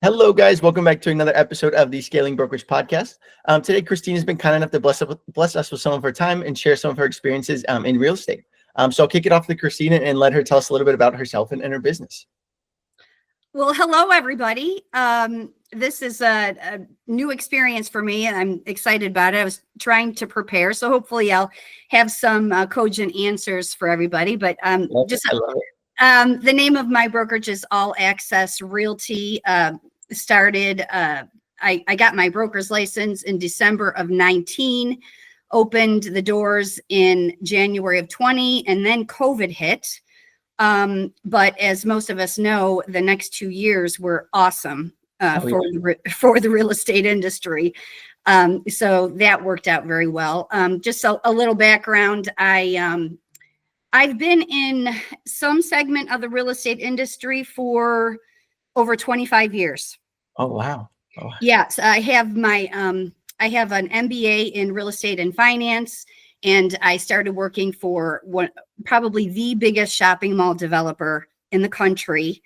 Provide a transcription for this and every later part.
Hello, guys. Welcome back to another episode of the Scaling Brokerage podcast. Today, Christine has been kind enough to bless us with some of her time and share some of her experiences in real estate. So I'll kick it off to Christine and let her tell us a little bit about herself and her business. Well, hello, everybody. This is a new experience for me, and I'm excited about it. I was trying to prepare, so hopefully I'll have some cogent answers for everybody. But I love it. The name of my brokerage is All Access Realty. I got my broker's license in December of 19, opened the doors in January of 20, and then COVID hit. But as most of us know, the next 2 years were awesome for the real estate industry. So that worked out very well. Just a little background. I've been in some segment of the real estate industry for over 25 years. Oh, wow. Yes, I have an MBA in real estate and finance, and I started working for probably the biggest shopping mall developer in the country.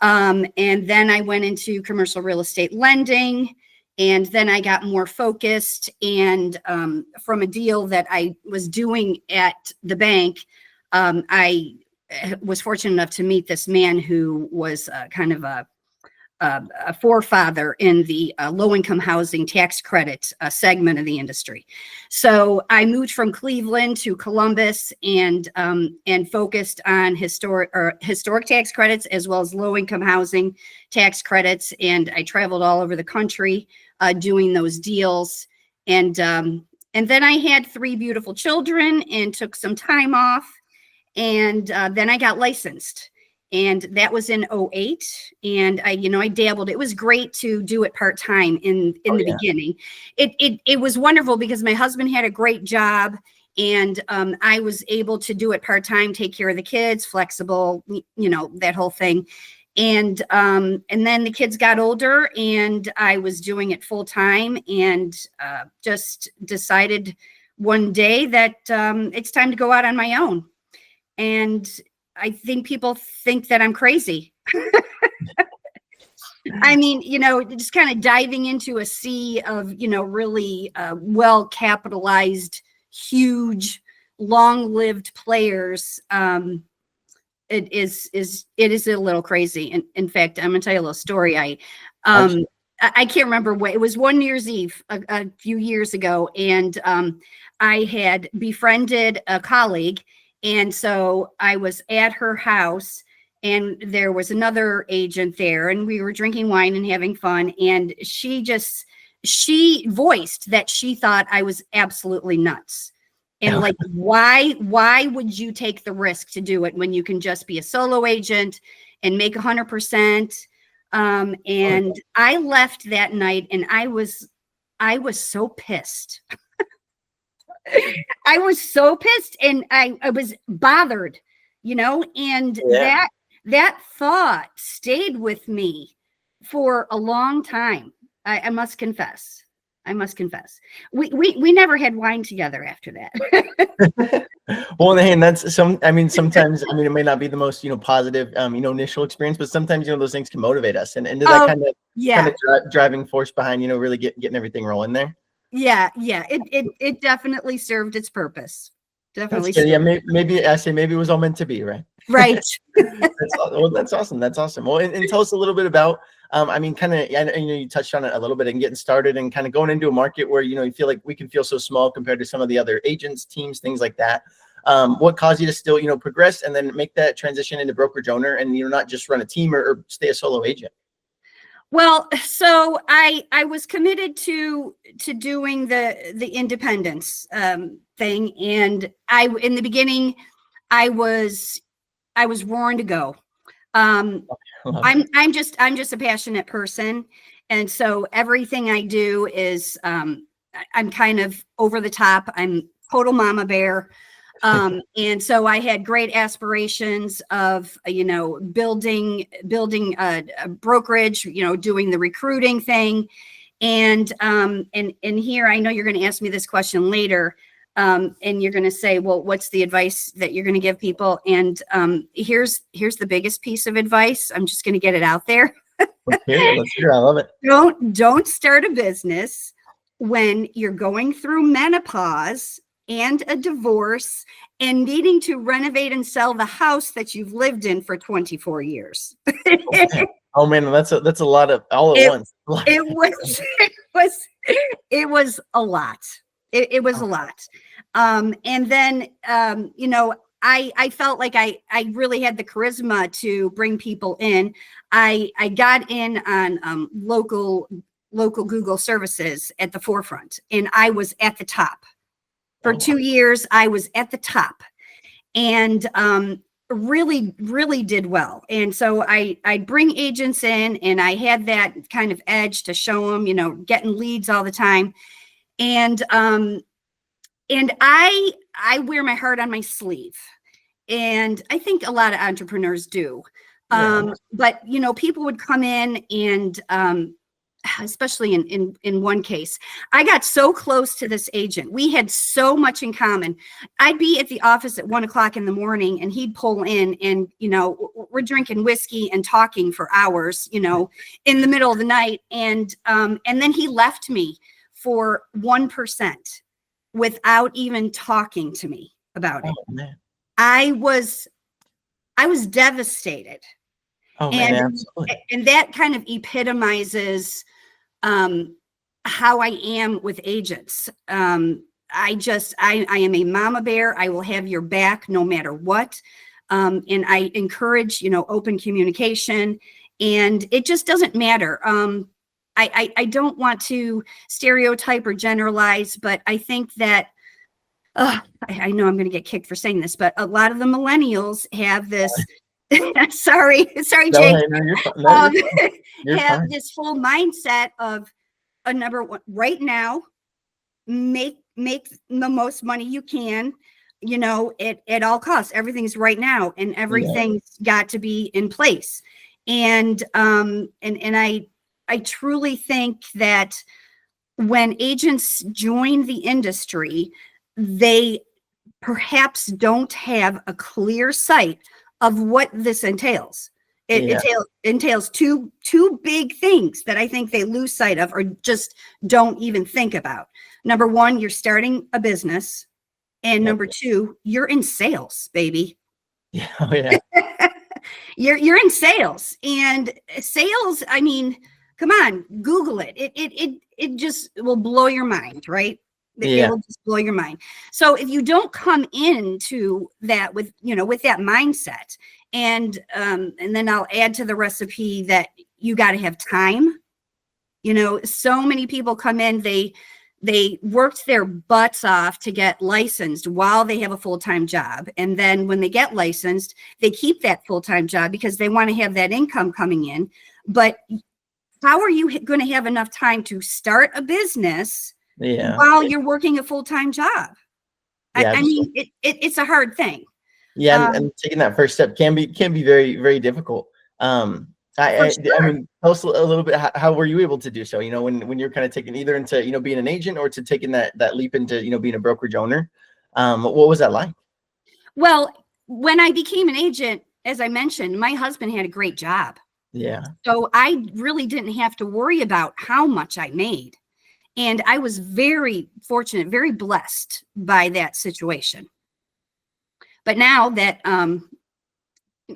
And then I went into commercial real estate lending, and then I got more focused. And from a deal that I was doing at the bank, I was fortunate enough to meet this man who was kind of a forefather in the low-income housing tax credit segment of the industry. So I moved from Cleveland to Columbus and focused on historic tax credits as well as low-income housing tax credits. And I traveled all over the country doing those deals. And then I had 3 beautiful children and took some time off. And then I got licensed. And that was in 2008. And I dabbled. It was great to do it part-time in the beginning. It was wonderful because my husband had a great job, and I was able to do it part-time, take care of the kids, flexible, that whole thing. And then the kids got older and I was doing it full-time, and just decided one day that it's time to go out on my own. And I think people think that I'm crazy. I mean, just kind of diving into a sea of, really well-capitalized, huge, long-lived players. It is a little crazy. And in fact, I'm going to tell you a little story. I can't remember what, it was one New Year's Eve a few years ago. And I had befriended a colleague. And so I was at her house, and there was another agent there, and we were drinking wine and having fun. And she voiced that she thought I was absolutely nuts. And like, why would you take the risk to do it when you can just be a solo agent and make 100%? And I left that night, and I was so pissed. I was so pissed, and I was bothered, and that thought stayed with me for a long time. I must confess. We never had wine together after that. Well, and that's sometimes, it may not be the most, positive, initial experience, but sometimes, those things can motivate us. And into that kind of driving force behind, really getting everything rolling there. Yeah. It definitely served its purpose. Definitely. Yeah, maybe it was all meant to be, right? Right. That's awesome. Well, and tell us a little bit about, you touched on it a little bit, and getting started and kind of going into a market where, you feel like we can feel so small compared to some of the other agents, teams, things like that. What caused you to still, progress and then make that transition into brokerage owner and, not just run a team or stay a solo agent? Well, so I was committed to doing the independence thing, and in the beginning I was roaring to go. I'm just a passionate person, and so everything I do is I'm kind of over the top. I'm total mama bear. And so I had great aspirations of, building a brokerage, doing the recruiting thing. And here, I know you're going to ask me this question later. And you're going to say, well, what's the advice that you're going to give people? And here's the biggest piece of advice. I'm just going to get it out there. Let's hear it. Let's hear it. I love it. Don't start a business when you're going through menopause and a divorce and needing to renovate and sell the house that you've lived in for 24 years. Oh man, that's a lot of all at once. It was a lot. It was a lot. And then I felt like I really had the charisma to bring people in. I got in on local Google services at the forefront, and I was at the top. For 2 years, I was at the top, and really, really did well. And so I bring agents in, and I had that kind of edge to show them, getting leads all the time. And I wear my heart on my sleeve. And I think a lot of entrepreneurs do. But, people would come in and, especially in one case, I got so close to this agent. We had so much in common. I'd be at the office at 1:00 in the morning, and he'd pull in, and, we're drinking whiskey and talking for hours, in the middle of the night. And then he left me for 1% without even talking to me about it. Oh, man. I was devastated. Oh man, absolutely. And that kind of epitomizes how I am with agents. I am a mama bear. I will have your back no matter what. And I encourage, open communication, and it just doesn't matter. I don't want to stereotype or generalize, but I think that I know I'm going to get kicked for saying this, but a lot of the millennials have this. sorry, Jake. Have this whole mindset of a number one right now. Make the most money you can. At all costs. Everything's right now, and everything's got to be in place. And I truly think that when agents join the industry, they perhaps don't have a clear sight of what this entails. It entails two big things that I think they lose sight of or just don't even think about. Number one, you're starting a business. And number two, you're in sales, baby. Yeah. Oh, yeah. You're in sales, and sales, I mean, come on, Google it. It just will blow your mind, right? It will just blow your mind. So if you don't come into that with that mindset, and then I'll add to the recipe that you got to have time. So many people come in, they worked their butts off to get licensed while they have a full-time job. And then when they get licensed, they keep that full-time job because they want to have that income coming in. But how are you going to have enough time to start a business while you're working a full-time job? I mean, it's a hard thing. Yeah. And taking that first step can be very, very difficult. I mean, tell us a little bit, how were you able to do so? When you're kind of taking either into, being an agent or to taking that leap into, being a brokerage owner, what was that like? Well, when I became an agent, as I mentioned, my husband had a great job. Yeah. So I really didn't have to worry about how much I made. And I was very fortunate, very blessed by that situation. But now that I'm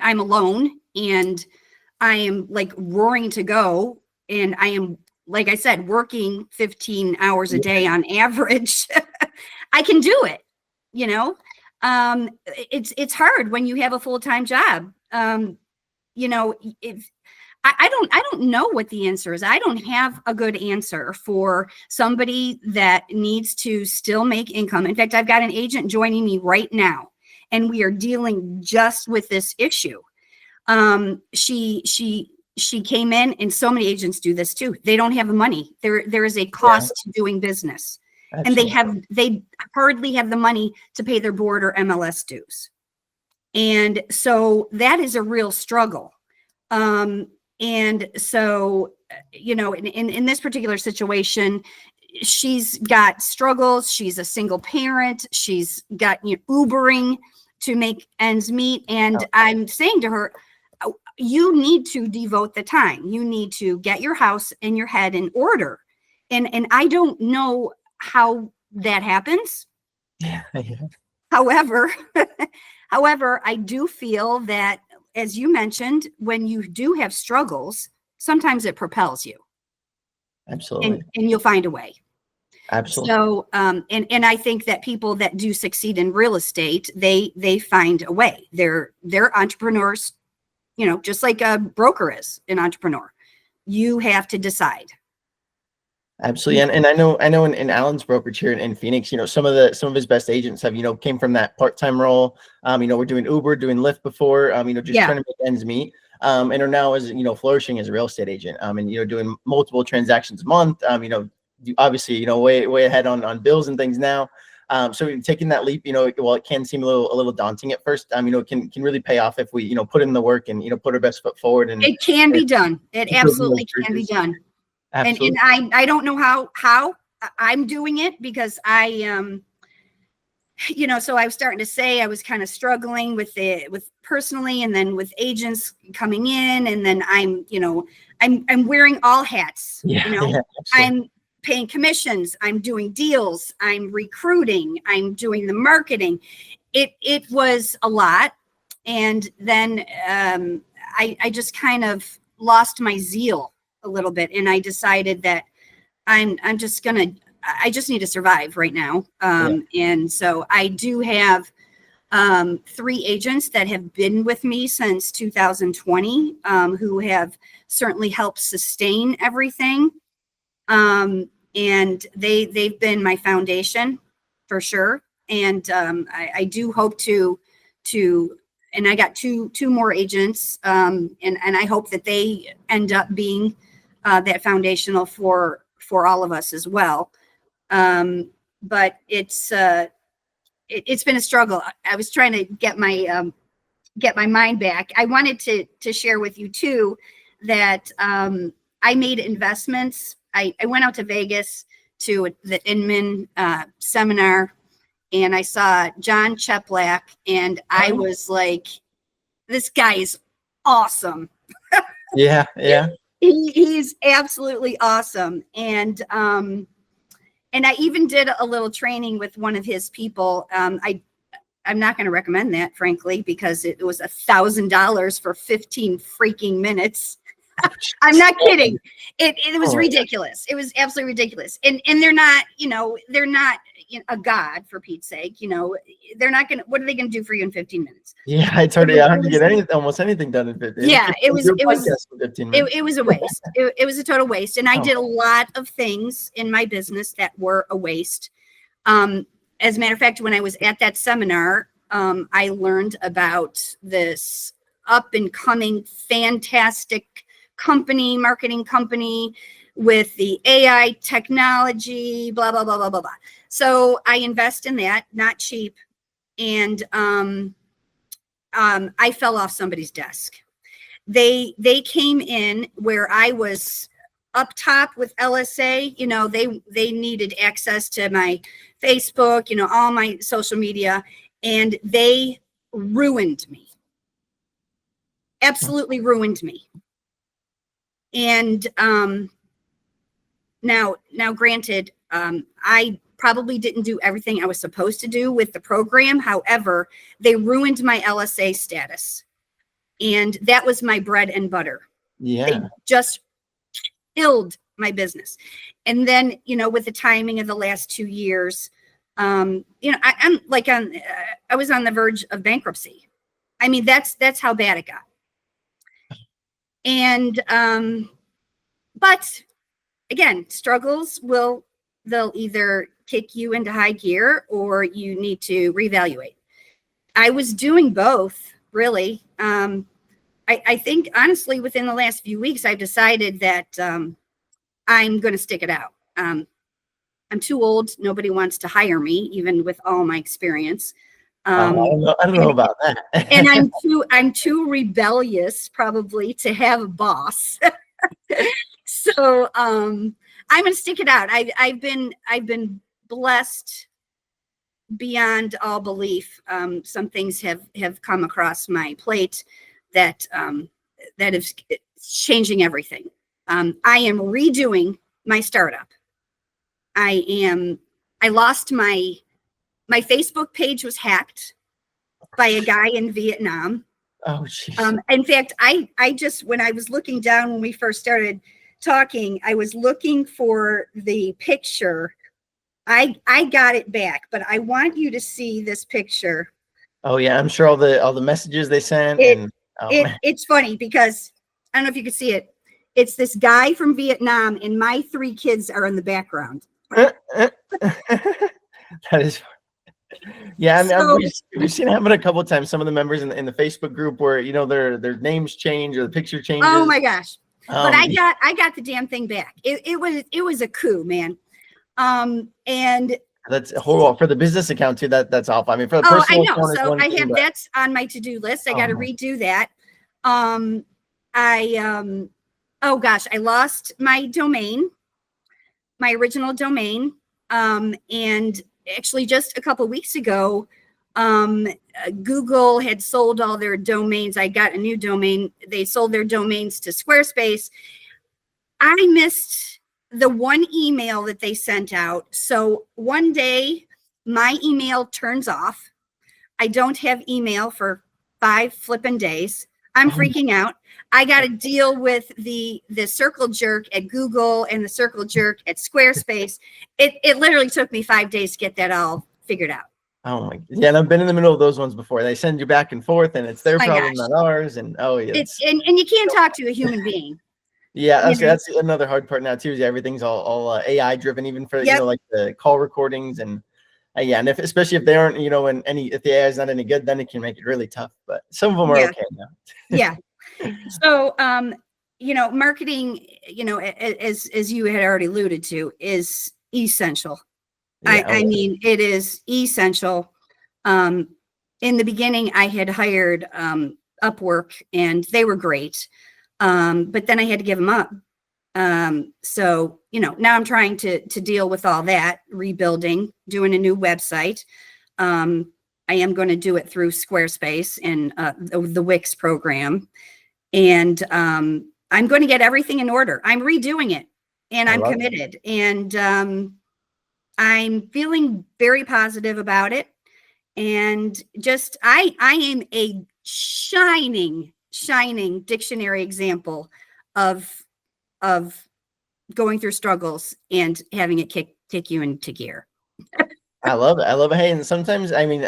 alone and I am like roaring to go, and I am, like I said, working 15 hours a day on average, I can do it. It's hard when you have a full-time job. If I don't know what the answer is. I don't have a good answer for somebody that needs to still make income. In fact, I've got an agent joining me right now, and we are dealing just with this issue. She came in, and so many agents do this too. They don't have the money. There is a cost to doing business. Absolutely. And they hardly have the money to pay their board or MLS dues. And so that is a real struggle. And so, in this particular situation, she's got struggles. She's a single parent. She's got Ubering to make ends meet. And I'm saying to her, you need to devote the time. You need to get your house and your head in order. And I don't know how that happens. Yeah. However, however, I do feel that, as you mentioned, when you do have struggles, sometimes it propels you, Absolutely. and you'll find a way. Absolutely. So, and I think that people that do succeed in real estate, they find a way. They're entrepreneurs, you know, just like a broker is an entrepreneur. You have to decide. Absolutely. And I know in Alan's brokerage here in Phoenix, you know, some of his best agents have, you know, came from that part-time role. You know, we're doing Uber, doing Lyft before, you know, just Yeah. trying to make ends meet. And are now, as you know, flourishing as a real estate agent. And you know, doing multiple transactions a month. You know, obviously, you know, way ahead on bills and things now. So taking that leap, you know, while it can seem a little daunting at first, you know, it can really pay off if we, you know, put in the work and, you know, put our best foot forward. And It can be done. It absolutely can be done. Absolutely. And I don't know how I'm doing it, because I you know, so I was starting to say I was kind of struggling with personally, and then with agents coming in, and then I'm, you know, I'm wearing all hats. Yeah. You know, Yeah, I'm paying commissions, I'm doing deals, I'm recruiting, I'm doing the marketing. It was a lot. And then I just kind of lost my zeal a little bit, and I decided that I'm just gonna, I just need to survive right now. And so I do have 3 agents that have been with me since 2020, who have certainly helped sustain everything. And they've been my foundation for sure. And I do hope to, and I got two more agents, and I hope that they end up being that foundational for all of us as well. But it's been a struggle. I was trying to get my mind back. I wanted to share with you too that I made investments. I went out to Vegas to the Inman seminar, and I saw John Cheplack, and I was like, this guy is awesome. Yeah. Yeah. He's absolutely awesome. And I even did a little training with one of his people. I'm not going to recommend that, frankly, because it was $1,000 for 15 freaking minutes. I'm not kidding. It was ridiculous. It was absolutely ridiculous. And they're not, you know, a god, for Pete's sake. You know, they're not going to, what are they going to do for you in 15 minutes? Yeah, it's hard to get almost anything done in 15 minutes. Yeah, it was a waste. It was a total waste. And I did a lot of things in my business that were a waste. As a matter of fact, when I was at that seminar, I learned about this up and coming fantastic marketing company with the AI technology, blah, blah, blah, blah, blah, blah. So I invest in that, not cheap. And I fell off somebody's desk. They came in where I was up top with LSA. You know, they needed access to my Facebook, you know, all my social media, and they ruined me. Absolutely ruined me. And now granted, I probably didn't do everything I was supposed to do with the program. However, they ruined my LSA status. And that was my bread and butter. Yeah. They just killed my business. And then, you know, with the timing of the last 2 years, you know, I'm like I was on the verge of bankruptcy. I mean, that's how bad it got. And but again, struggles they'll either kick you into high gear, or you need to reevaluate. I was doing both, really. I think honestly, within the last few weeks, I've decided that I'm going to stick it out. I'm too old. Nobody wants to hire me, even with all my experience. I don't know about that. And I'm too rebellious, probably, to have a boss. So I'm going to stick it out. I've been blessed beyond all belief. Some things have come across my plate that is changing everything. I am redoing my startup. I lost my Facebook page was hacked by a guy in Vietnam. Oh, jeez. In fact, I just, when I was looking down when we first started talking, I was looking for the picture. I got it back, but I want you to see this picture. Oh yeah, I'm sure all the messages they sent man. It's funny because I don't know if you can see it. It's this guy from Vietnam, and my 3 kids are in the background. That is. Yeah, I mean, So, we've seen it happen a couple of times. Some of the members in the Facebook group where their names change or the picture changes. oh my gosh! But I got the damn thing back. It was a coup, man. And that's horrible for the business account too. That's awful. I mean, for the personal I know. account, So I have that's on my to-do list. I got to redo that. Oh gosh, I lost my domain, my original domain. And actually just a couple weeks ago, Google had sold all their domains. I got a new domain. They sold their domains to Squarespace. I missed the one email that they sent out. So one day my email turns off. I don't have email for 5 flipping days. I'm freaking out. I got to deal with the circle jerk at Google and the circle jerk at Squarespace. It literally took me 5 days to get that all figured out. Oh my, yeah, and I've been in the middle of those ones before. They send you back and forth, and it's their problem, not ours. And it's and you can't talk to a human being. Yeah, that's another hard part now too. Is everything's all AI driven, even for like the call recordings and and especially if they aren't if the AI is not any good, then it can make it really tough. But some of them are okay now. Yeah. So marketing, as you had already alluded to, is essential. I mean, it is essential. In the beginning, I had hired Upwork, and they were great. But then I had to give them up. So, now I'm trying to deal with all that, rebuilding, doing a new website. I am going to do it through Squarespace and the Wix program. And I'm going to get everything in order. I'm redoing it, and I'm committed. And I'm feeling very positive about it. And just, I am a shining dictionary example of going through struggles and having it kick you into gear. I love it. Hey, and sometimes, I mean,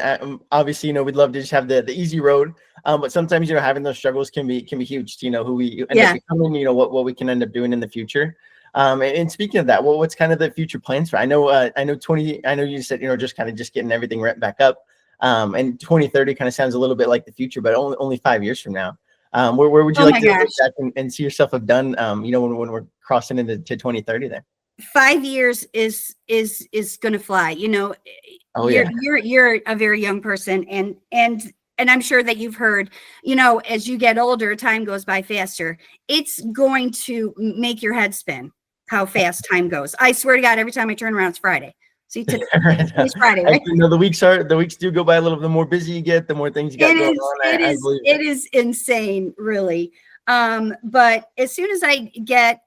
obviously, we'd love to just have the easy road. But sometimes, having those struggles can be huge to, who we end up becoming, what we can end up doing in the future. And speaking of that, what's kind of the future plans for? I know you said, just getting everything right back up. And 2030 kind of sounds a little bit like the future, but only 5 years from now. Where would you like to look back and see yourself have done, when we're crossing into 2030 there? 5 years is going to fly. You're a very young person, and I'm sure that you've heard, as you get older, time goes by faster. It's going to make your head spin how fast time goes. I swear to God, every time I turn around, it's Friday. See, it's Friday, right? The weeks do go by a little. The more busy you get, the more things you got going on. It is insane, really. But as soon as I get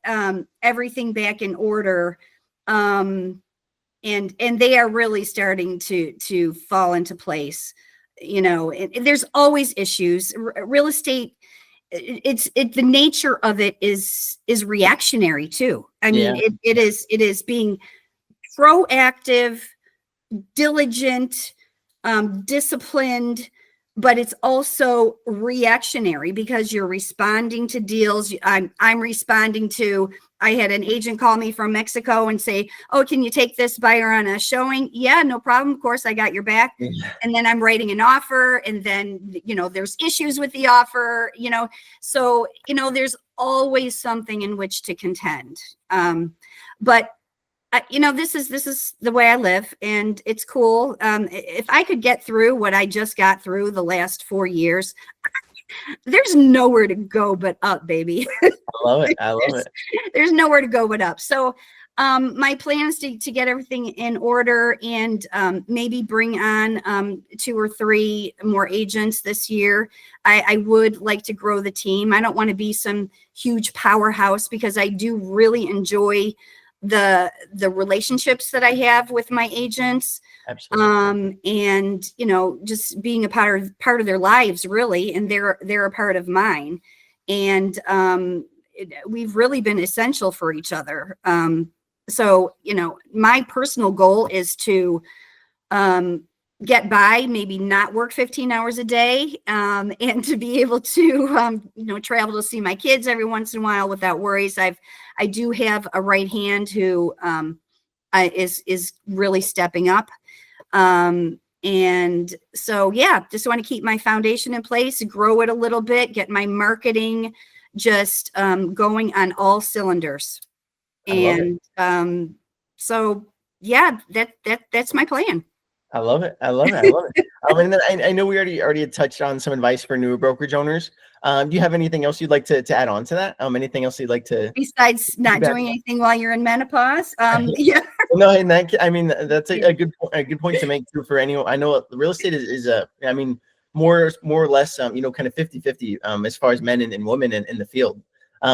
everything back in order, and they are really starting to fall into place, there's always issues. Real estate, the nature of it is reactionary too. I mean, it is being proactive, diligent, disciplined, but it's also reactionary because you're responding to deals. I'm responding to, I had an agent call me from Mexico and say, "Oh, can you take this buyer on a showing?" Yeah, no problem. Of course, I got your back. And then I'm writing an offer, and then, there's issues with the offer, so, there's always something in which to contend. But this is the way I live, and it's cool. If I could get through what I just got through the last 4 years, there's nowhere to go but up, baby. I love it. There's nowhere to go but up. So, My plan is to get everything in order and maybe bring on 2 or 3 more agents this year. I would like to grow the team. I don't want to be some huge powerhouse because I do really enjoy the relationships that I have with my agents. Absolutely. And just being a part of their lives, really, and they're a part of mine. And we've really been essential for each other. So, my personal goal is to get by, maybe not work 15 hours a day, and to be able to, travel to see my kids every once in a while without worries. I do have a right hand who is really stepping up. And so, yeah, just want to keep my foundation in place, grow it a little bit, get my marketing just going on all cylinders. And so, yeah, that's my plan. I love it. I love it. I love it. And then I know we already had touched on some advice for newer brokerage owners. Do you have anything else you'd like to add on to that? Anything else you'd like to, besides not doing anything while you're in menopause? Yeah. No, in that, I mean, that's a good point to make too for anyone. I know real estate is I mean, more or less, kind of 50-50 as far as men and women in the field.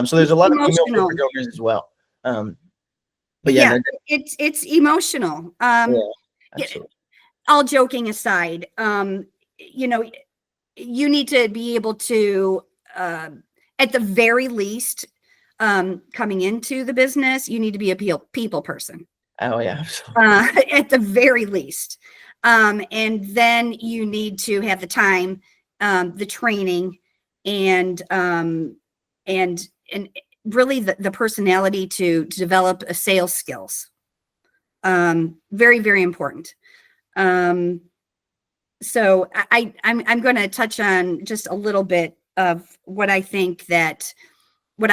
So there's a lot of female brokerage owners as well. But yeah, it's emotional. Yeah, absolutely. All joking aside, you need to be able to, at the very least, coming into the business, you need to be a people person. Oh yeah, absolutely. At the very least. And then you need to have the time, the training, and really the personality to develop a sales skills. Very, very important. So I'm going to touch on just a little bit of what I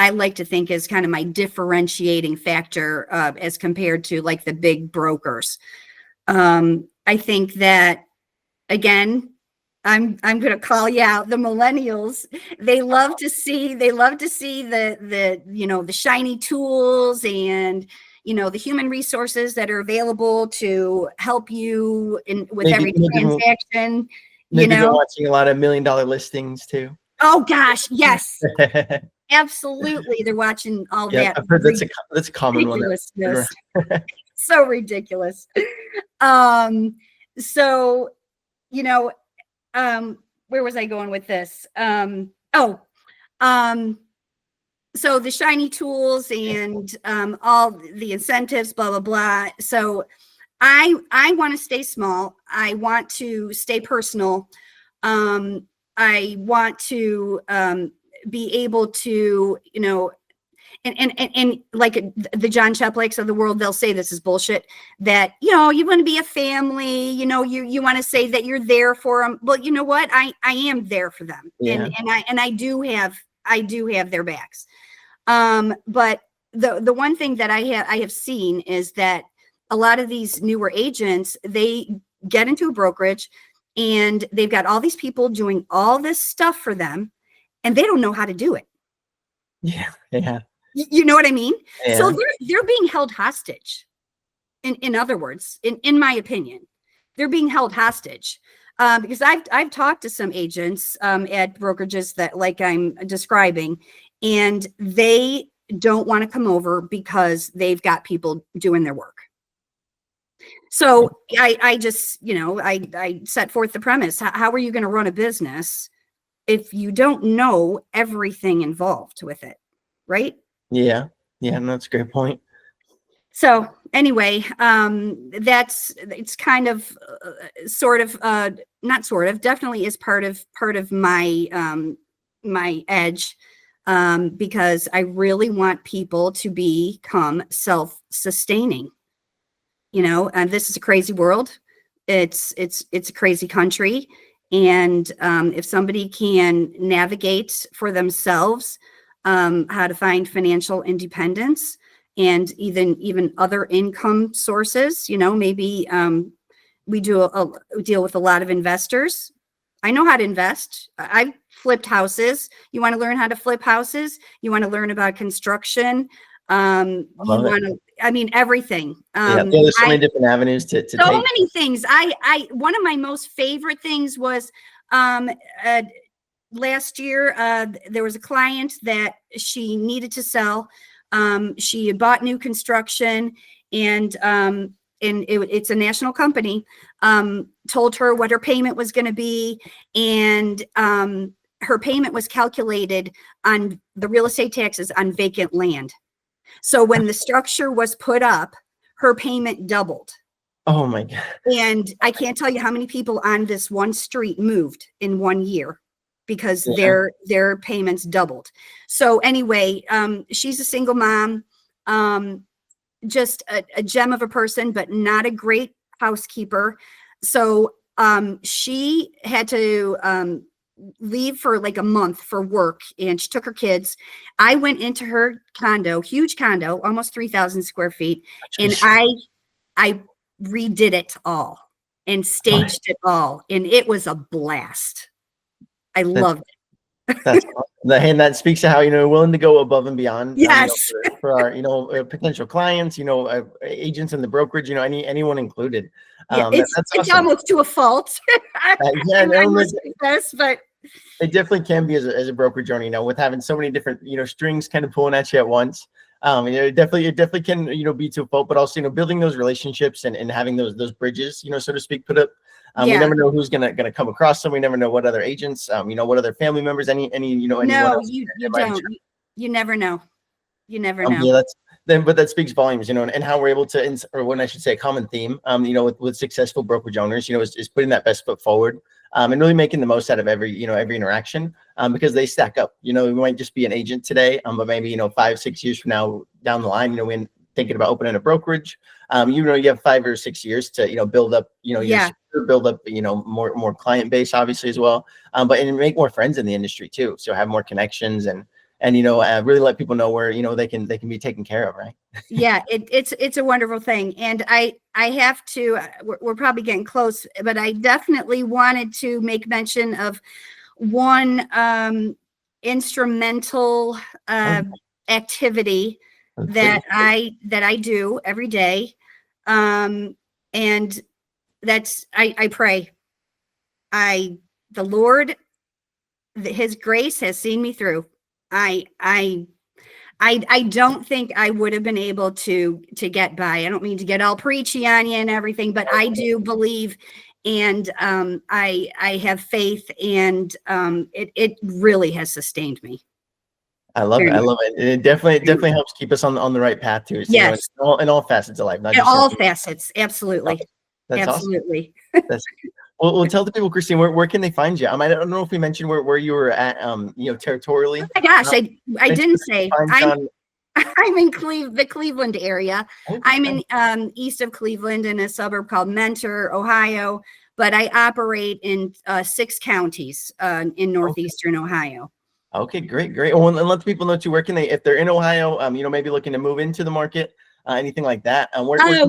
like to think is kind of my differentiating factor as compared to like the big brokers. I think that, again, I'm going to call you out. The millennials, they love to see the shiny tools and, the human resources that are available to help you with every transaction. Maybe they're watching a lot of $1 million listings too. Oh gosh, yes. Absolutely. They're watching all that. I've heard that's a common one. So ridiculous. So, where was I going with this? So the shiny tools and all the incentives, blah, blah, blah. So I want to stay small. I want to stay personal. I want to be able to, and like the John Cheplakes of the world, they'll say this is bullshit, that, you want to be a family, you want to say that you're there for them. Well, you know what? I am there for them. Yeah. And I do have their backs. But the one thing that I have seen is that a lot of these newer agents, they get into a brokerage and they've got all these people doing all this stuff for them and they don't know how to do it. Yeah. Yeah. You know what I mean? Yeah. So they're being held hostage. In other words, in my opinion, they're being held hostage. Because I've talked to some agents at brokerages that, like I'm describing, and they don't want to come over because they've got people doing their work. So I just, I set forth the premise. How are you going to run a business if you don't know everything involved with it? Right? Yeah. Yeah. That's a great point. So anyway, it's kind of definitely is part of my, my edge, because I really want people to become self-sustaining, and this is a crazy world. It's a crazy country. And, if somebody can navigate for themselves, how to find financial independence and even other income sources, maybe, we deal with a lot of investors. I know how to invest. I've flipped houses. You want to learn how to flip houses? You want to learn about construction? I I mean, everything. Yeah, there's so many different avenues to so take. many things. One of my most favorite things was, last year, there was a client that she needed to sell. She had bought new construction, and it's a national company, told her what her payment was going to be. And her payment was calculated on the real estate taxes on vacant land. So when the structure was put up, her payment doubled. Oh my God. And I can't tell you how many people on this one street moved in 1 year because their payments doubled. So anyway, she's a single mom, just a gem of a person, but not a great housekeeper. So she had to leave for like a month for work, and she took her kids. I went into her condo, huge condo, almost 3,000 square feet, and I redid it all and staged it all, and it was a blast. I loved it. That's awesome. And that speaks to how, willing to go above and beyond. Yes. For our, potential clients, agents in the brokerage, anyone included. Yeah, that's it's awesome. almost to a fault. Yeah, I must confess, but it definitely can be as a brokerage owner, with having so many different, strings kind of pulling at you at once. It definitely can, be to a fault, but also, building those relationships and having those bridges, so to speak, put up. We never know who's gonna come across them. We never know what other agents, what other family members, anyone no, else you don't. You never know. You never know. Yeah, but that speaks volumes, and how we're able to, or when I should say, a common theme, with successful brokerage owners, is putting that best foot forward, and really making the most out of every interaction, because they stack up. We might just be an agent today, but maybe 5-6 years from now down the line, we're thinking about opening a brokerage. You have 5 or 6 years to build up, build up more client base, obviously, as well, but and make more friends in the industry too, so have more connections and really let people know where they can be taken care of, right? Yeah, it's a wonderful thing. And I have to, we're probably getting close, but I definitely wanted to make mention of one instrumental activity that I do every day, and that's I pray. The Lord, His grace has seen me through. I don't think I would have been able to get by. I don't mean to get all preachy on you and everything, but I do believe, and I have faith, and it really has sustained me. I love it. I love it. It definitely helps keep us on the right path too. So, yes, in all facets of life, not in just all facets. Absolutely. That's absolutely. Awesome. Well, tell the people, Christine, where can they find you? I don't know if we mentioned where you were at, territorially. Oh my gosh, I didn't say. I'm in the Cleveland area. Okay. I'm in east of Cleveland in a suburb called Mentor, Ohio, but I operate in 6 counties in northeastern Ohio. Okay, great. Well, and let the people know too, where can they, if they're in Ohio, maybe looking to move into the market, anything like that.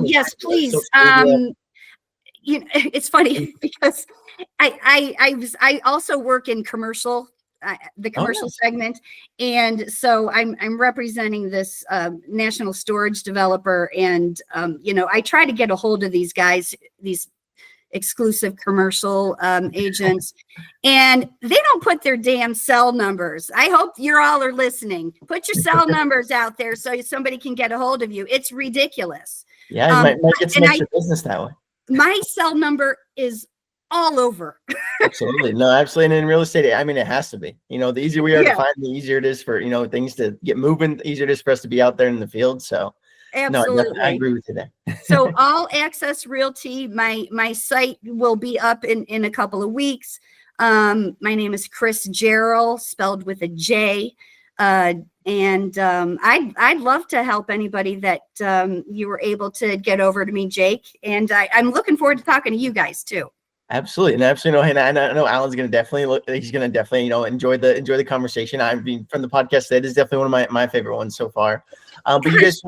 Yes, please. It's funny because I also work in commercial, the commercial segment, and so I'm representing this national storage developer, and I try to get a hold of these guys, these exclusive commercial agents, and they don't put their damn cell numbers. I hope you all are listening. Put your cell numbers out there so somebody can get a hold of you. It's ridiculous. Yeah, you might get some extra business that way. My cell number is all over. Absolutely. No, absolutely. And in real estate, it has to be. The easier we are to find, the easier it is for, things to get moving, the easier it is for us to be out there in the field. So absolutely. No, I agree with you there. So All Access Realty, my site will be up in a couple of weeks. My name is Chris Jarrell, spelled with a J. And I'd love to help anybody that you were able to get over to me, Jake. And I'm looking forward to talking to you guys too. Absolutely. And absolutely. No, and I know Alan's going to definitely enjoy the conversation. I mean, from the podcast today, this is definitely one of my favorite ones so far. But you guys,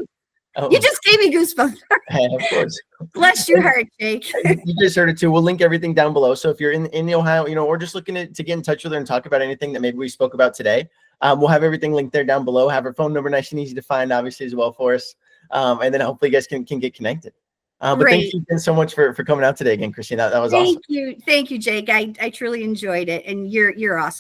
you just gave me goosebumps. Of course. Bless your heart, Jake. You just heard it too. We'll link everything down below. So if you're in Ohio, or just looking to get in touch with her and talk about anything that maybe we spoke about today, we'll have everything linked there down below. Have her phone number nice and easy to find, obviously, as well for us. and then hopefully you guys can get connected. But thank Great. you again so much for coming out today again, Christine. That was awesome. Thank you, Jake. I truly enjoyed it, and you're awesome.